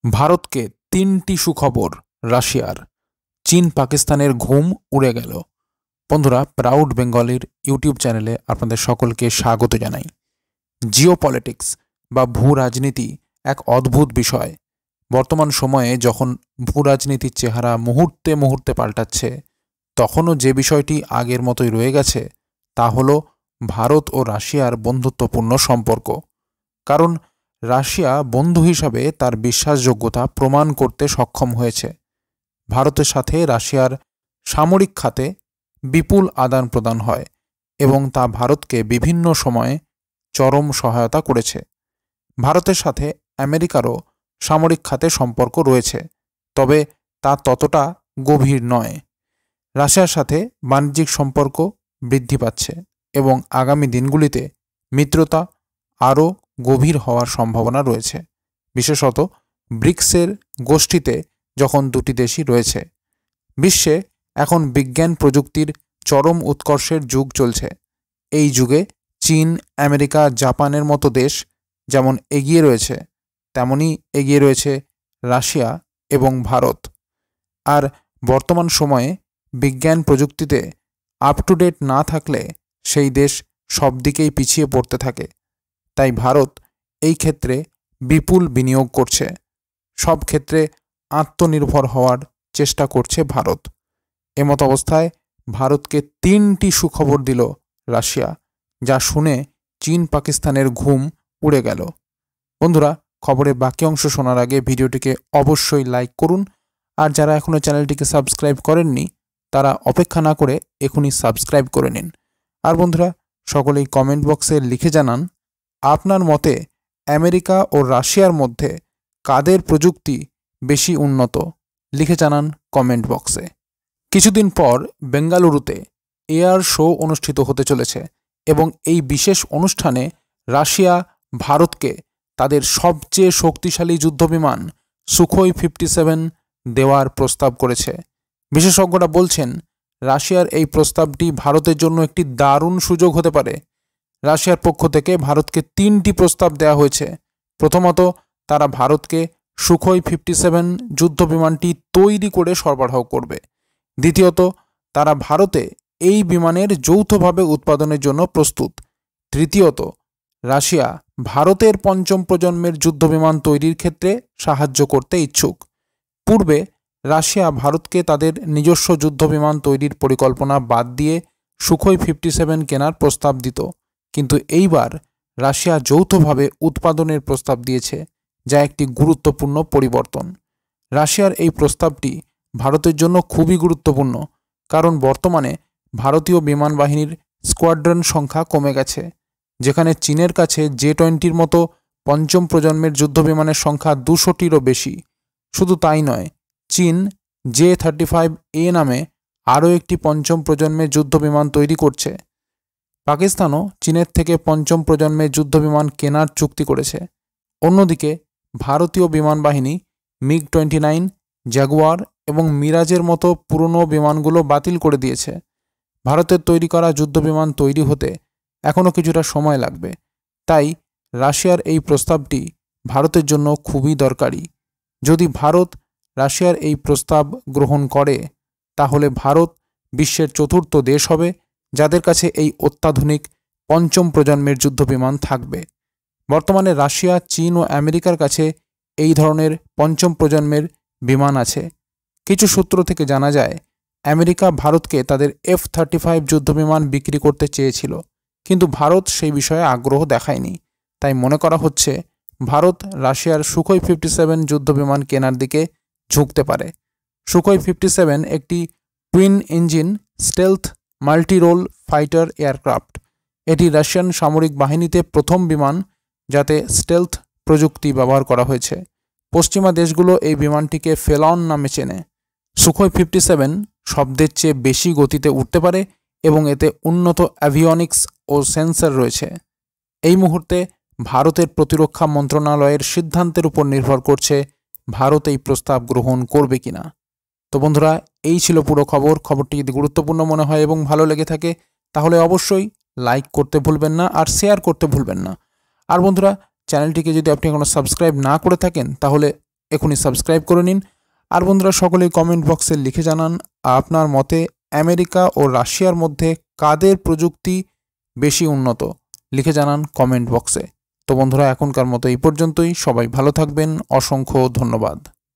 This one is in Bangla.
ভারতকে তিনটি সুখবর রাশিয়ার। চীন পাকিস্তানের ঘুম উড়ে গেল। বন্ধুরা, প্রাউড বেঙ্গলির ইউটিউব চ্যানেলে আপনাদের সকলকে স্বাগত জানাই। জিওপলিটিক্স বা ভূ রাজনীতি এক অদ্ভুত বিষয়। বর্তমান সময়ে যখন ভূ রাজনীতির চেহারা মুহূর্তে মুহূর্তে পাল্টাচ্ছে, তখনও যে বিষয়টি আগের মতোই রয়ে গেছে তা হল ভারত ও রাশিয়ার বন্ধুত্বপূর্ণ সম্পর্ক। কারণ রাশিয়া বন্ধু হিসাবে তার বিশ্বাসযোগ্যতা প্রমাণ করতে সক্ষম হয়েছে। ভারতের সাথে রাশিয়ার সামরিক খাতে বিপুল আদান প্রদান হয় এবং তা ভারতকে বিভিন্ন সময়ে চরম সহায়তা করেছে। ভারতের সাথে আমেরিকারও সামরিক খাতে সম্পর্ক রয়েছে, তবে তা ততটা গভীর নয়। রাশিয়ার সাথে বাণিজ্যিক সম্পর্ক বৃদ্ধি পাচ্ছে এবং আগামী দিনগুলিতে মিত্রতা আরও গভীর হওয়ার সম্ভাবনা রয়েছে, বিশেষত ব্রিক্সের গোষ্ঠীতে যখন দুটি দেশই রয়েছে। বিশ্বে এখন বিজ্ঞান প্রযুক্তির চরম উৎকর্ষের যুগ চলছে। এই যুগে চীন, আমেরিকা, জাপানের মতো দেশ যেমন এগিয়ে রয়েছে, তেমনি এগিয়ে রয়েছে রাশিয়া এবং ভারত। আর বর্তমান সময়ে বিজ্ঞান প্রযুক্তিতে আপ টু ডেট না থাকলে সেই দেশ সব দিকেই পিছিয়ে পড়তে থাকে। তাই ভারত এই ক্ষেত্রে বিপুল বিনিয়োগ করছে। সব ক্ষেত্রে আত্মনির্ভর হওয়ার চেষ্টা করছে ভারত। এমত অবস্থায় ভারতকে তিনটি সুখবর দিল রাশিয়া, যা শুনে চীন পাকিস্তানের ঘুম উড়ে গেল। বন্ধুরা, খবরের বাকি অংশ শোনার আগে ভিডিওটিকে অবশ্যই লাইক করুন, আর যারা এখনও চ্যানেলটিকে সাবস্ক্রাইব করেননি তারা অপেক্ষা না করে এখনই সাবস্ক্রাইব করে নিন। আর বন্ধুরা, সকলেই কমেন্ট বক্সে লিখে জানান আপনার মতে আমেরিকা ও রাশিয়ার মধ্যে কাদের প্রযুক্তি বেশি উন্নত। লিখে জানান কমেন্ট বক্সে। কিছুদিন পর বেঙ্গালুরুতে এয়ার শো অনুষ্ঠিত হতে চলেছে এবং এই বিশেষ অনুষ্ঠানে রাশিয়া ভারতকে তাদের সবচেয়ে শক্তিশালী যুদ্ধবিমান সুখোই 57 দেওয়ার প্রস্তাব করেছে। বিশেষজ্ঞরা বলছেন রাশিয়ার এই প্রস্তাবটি ভারতের জন্য একটি দারুণ সুযোগ হতে পারে। রাশিয়ার পক্ষ থেকে ভারতকে তিনটি প্রস্তাব দেওয়া হয়েছে। প্রথমত, তারা ভারতকে সুখোই 57 যুদ্ধবিমানটি তৈরি করে সরবরাহ করবে। দ্বিতীয়ত, তারা ভারতে এই বিমানের যৌথভাবে উৎপাদনের জন্য প্রস্তুত। তৃতীয়ত, রাশিয়া ভারতের পঞ্চম প্রজন্মের যুদ্ধবিমান তৈরির ক্ষেত্রে সাহায্য করতে ইচ্ছুক। পূর্বে রাশিয়া ভারতকে তাদের নিজস্ব যুদ্ধবিমান তৈরির পরিকল্পনা বাদ দিয়ে সুখোই 57 কেনার প্রস্তাব দিত, কিন্তু এইবার রাশিয়া যৌথভাবে উৎপাদনের প্রস্তাব দিয়েছে, যা একটি গুরুত্বপূর্ণ পরিবর্তন। রাশিয়ার এই প্রস্তাবটি ভারতের জন্য খুবই গুরুত্বপূর্ণ, কারণ বর্তমানে ভারতীয় বিমান বাহিনীর স্কোয়াড্রন সংখ্যা কমে গেছে। যেখানে চীনের কাছে J-20 মতো পঞ্চম প্রজন্মের যুদ্ধবিমানের সংখ্যা 200টিরও বেশি। শুধু তাই নয়, চীন J-35A নামে আরও একটি পঞ্চম প্রজন্মের যুদ্ধবিমান তৈরি করছে। পাকিস্তানও চীনের থেকে পঞ্চম প্রজন্মের যুদ্ধবিমান কেনার চুক্তি করেছে। অন্যদিকে ভারতীয় বিমান বাহিনী MiG-29, জাগুয়ার এবং মিরাজের মতো পুরনো বিমানগুলো বাতিল করে দিয়েছে। ভারতের তৈরি করা যুদ্ধবিমান তৈরি হতে এখনও কিছুটা সময় লাগবে। তাই রাশিয়ার এই প্রস্তাবটি ভারতের জন্য খুবই দরকারি। যদি ভারত রাশিয়ার এই প্রস্তাব গ্রহণ করে, তাহলে ভারত বিশ্বের চতুর্থ দেশ হবে যাদের কাছে এই অত্যাধুনিক পঞ্চম প্রজন্মের যুদ্ধবিমান থাকবে। বর্তমানে রাশিয়া, চীন ও আমেরিকার কাছে এই ধরনের পঞ্চম প্রজন্মের বিমান আছে। কিছু সূত্র থেকে জানা যায় আমেরিকা ভারতকে তাদের F-35 যুদ্ধবিমান বিক্রি করতে চেয়েছিল, কিন্তু ভারত সেই বিষয়ে আগ্রহ দেখায়নি। তাই মনে করা হচ্ছে ভারত রাশিয়ার সুখোই 57 যুদ্ধবিমান কেনার দিকে ঝুঁকতে পারে। সুখোই 57 একটি twin engine stealth multi role fighter aircraft. এটি রাশিয়ান সামরিক বাহিনীতে প্রথম বিমান যাতে স্টেলথ প্রযুক্তি ব্যবহার করা হয়েছে। পশ্চিমা দেশগুলো এই বিমানটিকে ফেলন নামে চেনে। সুখোই 57 শব্দের চেয়ে বেশি গতিতে উঠতে পারে এবং এতে উন্নত অ্যাভিওনিক্স ও সেন্সর রয়েছে। এই মুহূর্তে ভারতের প্রতিরক্ষা মন্ত্রণালয়ের সিদ্ধান্তের উপর নির্ভর করছে ভারত এই প্রস্তাব গ্রহণ করবে কিনা। তো বন্ধুরা, এই ছিল পুরো খবর। খবরটি যদি গুরুত্বপূর্ণ মনে হয় এবং ভালো লেগে থাকে তাহলে অবশ্যই লাইক করতে ভুলবেন না আর শেয়ার করতে ভুলবেন না। আর বন্ধুরা, চ্যানেলটিকে যদি আপনি এখনও সাবস্ক্রাইব না করে থাকেন তাহলে এখনই সাবস্ক্রাইব করে নিন। আর বন্ধুরা সকলেই কমেন্ট বক্সে লিখে জানান আপনার মতে আমেরিকা ও রাশিয়ার মধ্যে কাদের প্রযুক্তি বেশি উন্নত, লিখে জানান কমেন্ট বক্সে। তো বন্ধুরা এখনকার মতো এই পর্যন্তই। সবাই ভালো থাকবেন, অসংখ্য ধন্যবাদ।